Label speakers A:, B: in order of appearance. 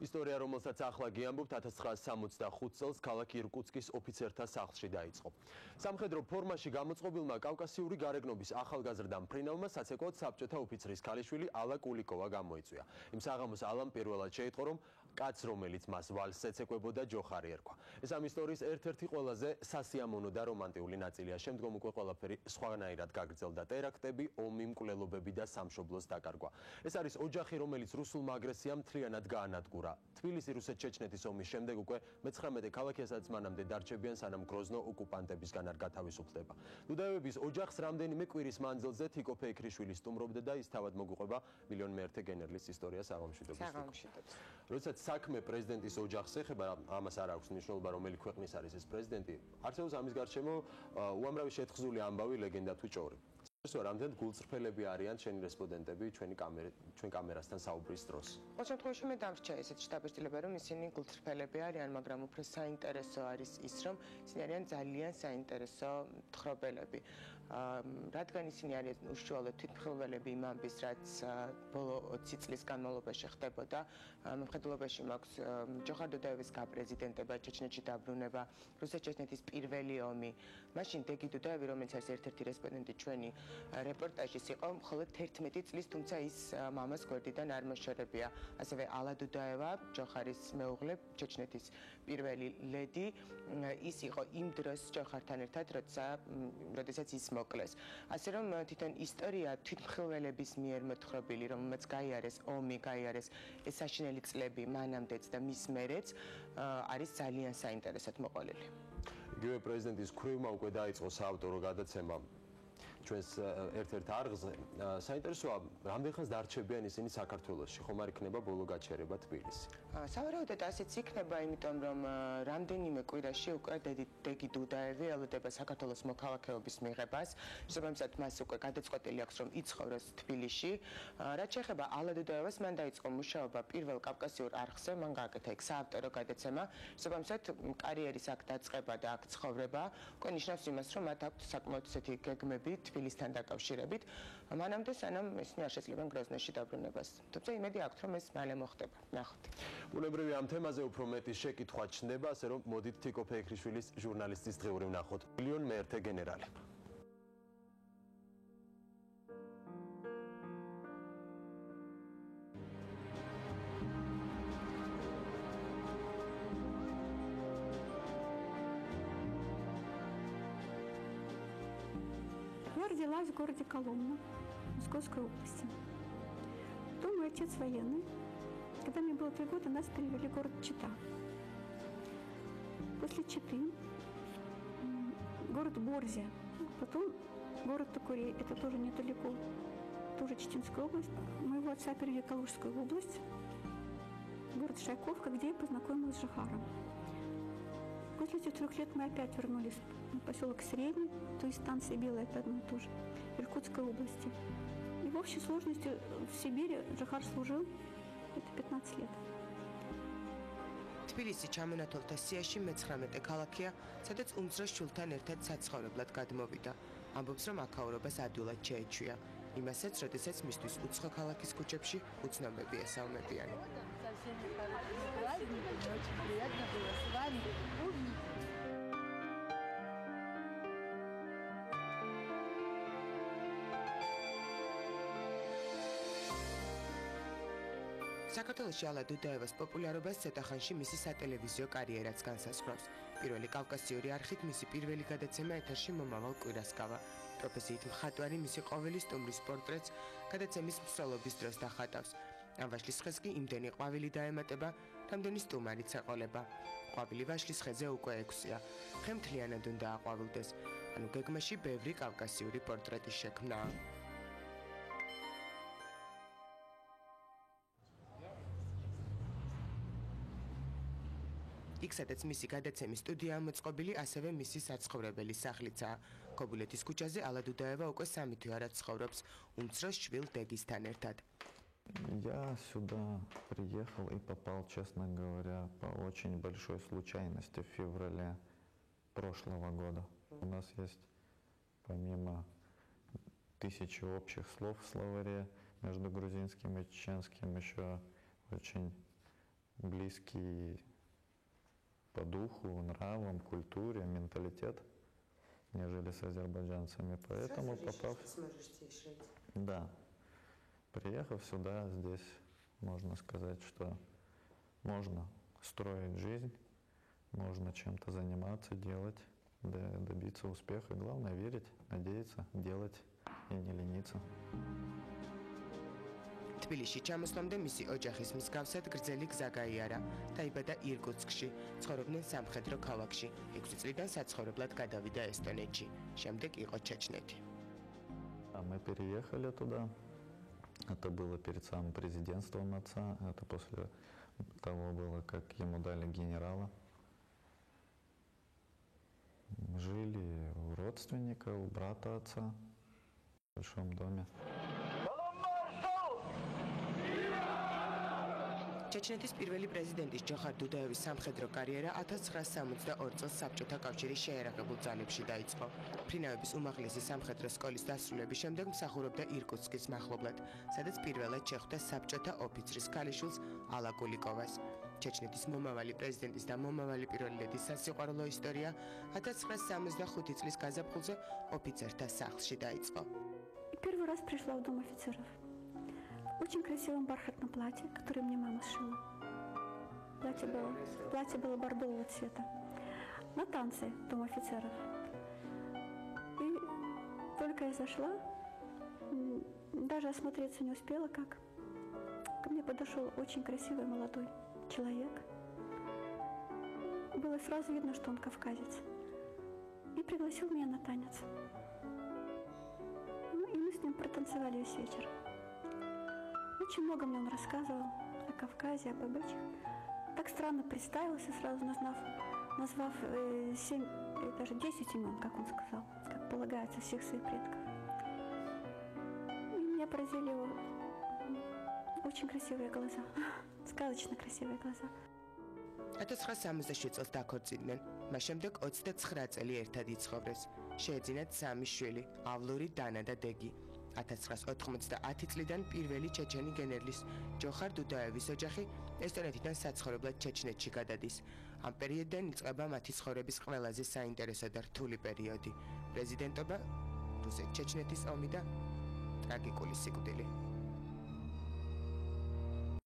A: ისტორია, რომელსაც ახლა გიამბობთ, 1965 წელს ქალაქ ირკუტსკის ოფიცერთა სახლში დაიწყო. სამხედრო ფორმაში გამოწყობილმა კავკასიური გარეგნობის ახალგაზრდა მფრინავმა საცეკვაოდ საბჭოთა ოფიცრის ქალიშვილი ალა კულიკოვა გამოიწვია. იმ საღამოს ალამ პირველად შეიტყო, რომ კაცს, რომელიც მას ვალსს ეცეკვებოდა, ჯოხარი ერქვა. ეს ამ ისტორიის ერთ-ერთი ყველაზე სასიამოვნო და რომანტიული ნაწილია. შემდგომ უკვე ყველაფერი სხვანაირად გაგრძელდა. ტერაქტები, ომი, მკვლელობები და სამშობლოს დაკარგვა. ეს არის ოჯახი, რომელიც რუსულმა აგრესიამ მთლიანად გაანადგურა. თბილისი რუსეთ-ჩეჩნეთის ომის შემდეგ უკვე მე-19 ქალაქია, სადაც მანამდე დარჩებიან, სანამ გროზნო ოკუპანტებისგან არ გათავისუფლდება. დუდაევების ოჯახს რამდენიმე კვირის მანძილზე თიკო ფეიქრიშვილი სტუმრობდა და ის თავად მოგვიყვება მილიონმეერთე გენერლის ისტორიას აღმშვიდობის. როდესაც საქმე პრეზიდენტის ოჯახს ეხება, ამას არ აქვს მნიშვნელობა, რომელი ქვეყნის არის ეს პრეზიდენტი. არსებობს ამის გარშემო უამრავი შეთხზული ამბავი, ლეგენდა თუ ჭორი. რამდენად გულწრფელები არიან ჩვენი რესპონდენტები ჩვენ კამერასთან საუბრის დროს.
B: ყოველ შემთხვევაში მე დამრჩა ესეთ შთაბეჭდილება, რომ ისინი გულწრფელები არიან, მაგრამ უფრო საინტერესო არის ის, რომ ისინი არიან ძალიან საინტერესო მთხრობელები. რადგან ისინი არიან უშუალოდ თვითმხილველები იმ ამბის, რაც ბოლო 20 წლის განმავლობაში ხდებოდა, მომხდელობაში მაქვს ჯოხარ დუდაევის გაპრეზიდენტება, ჩეჩნეთში დაბრუნება, რუსეთ-ჩეჩნეთის პირველი ომი. მაშინ დეგი დუდაევი, რომელიც არის ერთ-ერთი რესპონდენტი ჩვენი რეპორტაჟის იყო მხოლოდ 11 წლის, თუმცა ის მამას გვერდიდან არ მოშორებია. ასევე ალა დუდაევა, ჯოხარის მეუღლე, ჩეჩნეთის პირველი ლედი, ის იყო იმ დროს ჯოხართან ერთად, როდესაც ის მოკლეს. ასე რომ თვითონ ისტორია თვითმხილველების მიერ მოთხრობილი, რომელმაც გაიარეს ომი, გაიარეს ეს საშინელი წლები მანამდეც და მის მერეც, არის ძალიან საინტერესოდ მოყოლილი.
A: იგივე პრეზიდენტის ქვრივმა უკვე დაიწყო საავტორო გადაცემა ჩვენს ერთ-ერთ არხზე. საინტერესოა, რამდენ ხანს დარჩებიან ისინი საქართველოში, ხომ არ იქნება ბოლო გაჩერება თბილისი?
B: სავარაუდოდ ასეც იქნება, იმიტომ რომ რამდენიმე კვირაში უკვე დეგი დუდაევი ელოდება საქართველოს მოქალაქეობის მიღებას. შესაბამისად, მას უკვე გადაწყვეტილი აქვს, რომ იცხოვროს თბილისში. რაც შეეხება ალა დუდაევას, მან დაიწყო მუშაობა პირველ კავკასიურ არხზე, მან გააკეთა იქ საავტორო გადაცემა. შესაბამისად, კარიერის აქ დაწყება და აქ ცხოვრება უკვე ნიშნავს იმას, რომ მათ აქვთ საკმაოდ ისეთი გეგმები თბილისთან დაკავშირებით, მანამდე სანამ ისინი არ შეძლებენ გროზნოში დაბრუნებას. თუმცა იმედი აქვთ, რომ ეს მალე მოხდება. ნახოთ.
A: ბუნებრივია, ამ თემაზე უფრო მეტი შეკითხვა ჩნდება, ასე რომ მოდით თიკო ფეიქრიშვილის ჟურნალისტის დღევრი ვნახოთ. მილიონმეერთე გენერალი.
C: Я родилась в городе Коломна, Московской области. Потом мой отец военный. Когда мне было 3 года, нас перевели в город Чита. После Читы город Борзя, потом город Токурей, это тоже недалеко, тоже Читинская область. Моего отца перевели в Калужскую область, город Шайковка, где я познакомилась с Жохаром. После этих 3 лет мы опять вернулись в поселок Средний, то есть станция Белая, это одно и то же, в Иркутской области. И в общей сложности в Сибири Жохар служил это 15 лет.
B: თბილისი ჩამონათვალთა სიაში მე-19 ქალაქია, სადაც უმცროს შვილთან ერთად საცხოვრებლად გადმოვიდა. ამბობს, რომ აქაურობას ადვილად შეეჩვია. იმასაც, როდესაც მისთვის უცხო ქალაქის ქუჩებში უცნობები ესალმებიან. საქართველოში ალა დუდაევას პოპულარობას ცოტახანში მისი სატელევიზიო კარიერაც განსაზღვრავს. პირველი კავკასიური არხით მისი პირველი გადაცემა ეთერში მომავალ კვირას გავა. პროფესიით მხატვარი მისი ყოველი სტუმრის პორტრეტს გადაცემის მსვლელობის დროს დახატავს. ამ ვაშლის ხეს კი იმდენი ყვავილი დაემატება, რამდენი სტუმარიც ეყოლება. ყვავილი ვაშლის ხეზე უკვე 6-ია. ხე მთლიანად უნდა აყვავილდეს. ანუ გეგმაში ბევრი კავკასიური პორტრეტის შექმნაა. იქ სადაც მისი გადაცემის სტუდიაა მოწყობილი, ასევე მისი საცხოვრებელი სახლიცაა. ქობულეთის ქუჩაზე ალა დუდაევა უკვე 3 თვე არა ცხოვრობს უმცროს შვილ დეგისთან ერთად.
D: Я сюда приехал и попал, честно говоря, по очень большой случайности в феврале прошлого года. У нас есть, помимо 1000 общих слов в словаре между грузинским и чеченским, еще очень близкий по духу, нравам, культуре, менталитет, нежели с азербайджанцами. Поэтому попав... Да. Приехав сюда, здесь можно сказать, что можно строить жизнь, можно чем-то заниматься, делать, добиться успеха. Главное верить, надеяться, делать и не лениться.
B: თბილისში ჩამოსვლამდე მისი ოჯახის მსგავსად გრძელი გზა გაიარა. დაიბადა ირკუტსკში, ცხოვრობდნენ სამხედრო ქალაქში. 6 წლიდან საცხოვრებლად გადავიდა ესტონეთში. შემდეგ იყო ჩეჩნეთი.
D: Мы переехали туда. Это было перед самым президентством отца. Это после того было, как ему дали генерала. Жили у родственника, у брата отца в большом доме.
B: ჩეჩნეთის პირველი პრეზიდენტის ჯოხარ დუდაევის სამხედრო კარიერა 1962 წელს საბჭოთა კავშირის შეიარაღებულ ძალებში დაიწყო. ფრინავების უმაღლესი სამხედრო სკოლის დასრულების შემდეგ მსახურობდა ირკუტსკის მახლობლად, სადაც პირველად შეხვდა საბჭოთა ოფიცრის ქალიშვილს ალა კულიკოვას. ჩეჩნეთის მომავალი პრეზიდენტის და მომავალი პირველი ლედის სასიყვარულო ისტორია 1965 წლის გაზაფხულზე ოფიცერთა სახლში დაიწყო.
C: Первый раз пришла в дом офицеров. В очень красивом бархатном платье, которое мне мама сшила. Платье было бордового цвета. На танцы в дом офицеров. И только я зашла, даже осмотреться не успела, как ко мне подошел очень красивый молодой человек. Было сразу видно, что он кавказец. И пригласил меня на танец. Ну и мы с ним протанцевали весь вечер. Очень много мне он рассказывал о Кавказе, об обычаях. Так странно представился, сразу назвав 7, даже 10 имен, как он сказал, как полагается всех своих предков. И меня поразили его очень красивые глаза, сказочно красивые глаза.
B: 1967 წელს დაქორწინდნენ. მას შემდეგ 29 წელი ერთად იცხოვრეს. შეეძინათ 3 შვილი, ავლური, დანა და დეგი. 1990 წლიდან პირველი ჩეჩენი გენერლის ჯოხარ დუდაევის ოჯახი ესტონეთიდან საცხოვრებლად ჩეჩნეთში გადადის. ამ პერიოდიდან იწყება მათი ცხოვრების ყველაზე საინტერესო და რთული პერიოდი. პრეზიდენტობა, რუსეთ-ჩეჩნეთის ომი და ტრაგიკული სიკვდილი.